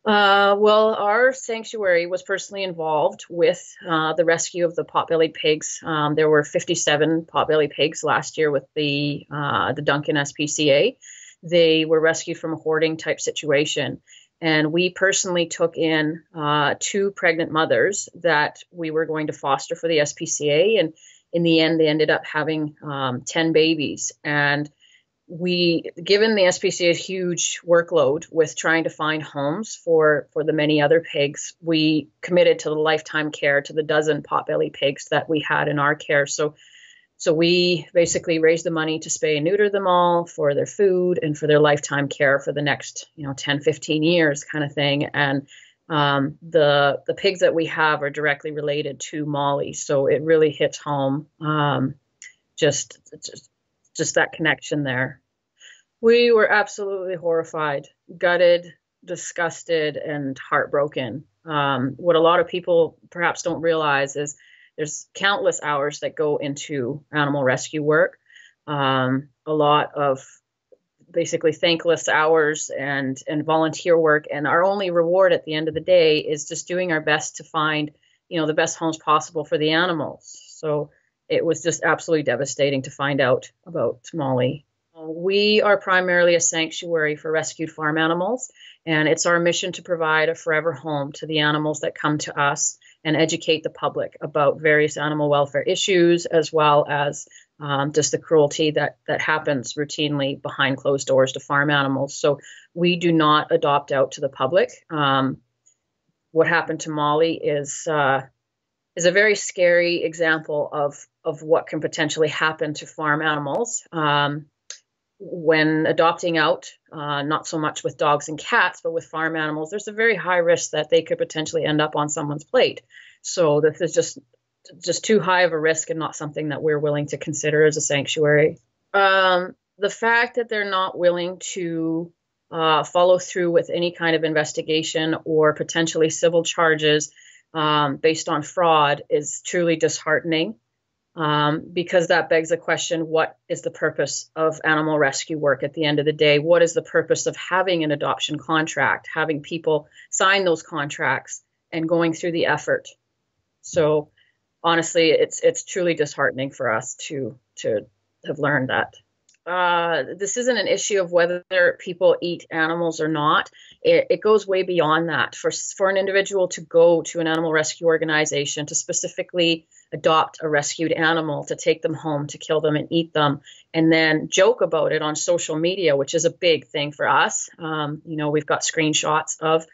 Well, our sanctuary was personally involved with the rescue of the pot-bellied pigs. There were 57 pot-bellied pigs last year with the Duncan SPCA. They were rescued from a hoarding type situation. And we personally took in two pregnant mothers that we were going to foster for the SPCA. And in the end, they ended up having 10 babies. And given the SPCA's huge workload with trying to find homes for the many other pigs, we committed to the lifetime care to the dozen potbelly pigs that we had in our care. So we basically raised the money to spay and neuter them all for their food and for their lifetime care for the next, 10, 15 years kind of thing. And the pigs that we have are directly related to Molly. So it really hits home. Just that connection there. We were absolutely horrified, gutted, disgusted, and heartbroken. What a lot of people perhaps don't realize is there's countless hours that go into animal rescue work. A lot of basically thankless hours and volunteer work. And our only reward at the end of the day is just doing our best to find, the best homes possible for the animals. So it was just absolutely devastating to find out about Molly. We are primarily a sanctuary for rescued farm animals, and it's our mission to provide a forever home to the animals that come to us and educate the public about various animal welfare issues, as well as just the cruelty that happens routinely behind closed doors to farm animals. So we do not adopt out to the public. What happened to Molly is a very scary example of what can potentially happen to farm animals. When adopting out, not so much with dogs and cats, but with farm animals, there's a very high risk that they could potentially end up on someone's plate. So this is just too high of a risk and not something that we're willing to consider as a sanctuary. The fact that they're not willing to follow through with any kind of investigation or potentially civil charges based on fraud is truly disheartening. Because that begs the question, what is the purpose of animal rescue work at the end of the day? What is the purpose of having an adoption contract, having people sign those contracts and going through the effort? So honestly, it's truly disheartening for us to have learned that. This isn't an issue of whether people eat animals or not. It goes way beyond that. For an individual to go to an animal rescue organization to specifically adopt a rescued animal, to take them home, to kill them and eat them, and then joke about it on social media, which is a big thing for us. We've got screenshots of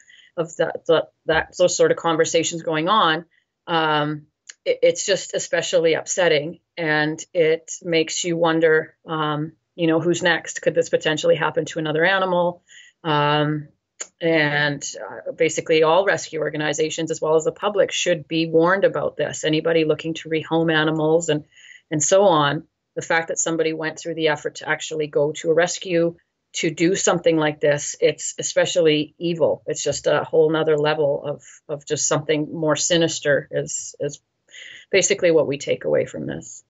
those sort of conversations going on. It's just especially upsetting, and it makes you wonder, who's next? Could this potentially happen to another animal? Basically all rescue organizations, as well as the public, should be warned about this. Anybody looking to rehome animals and so on. The fact that somebody went through the effort to actually go to a rescue to do something like this, it's especially evil. It's just a whole nother level of just something more sinister is basically what we take away from this.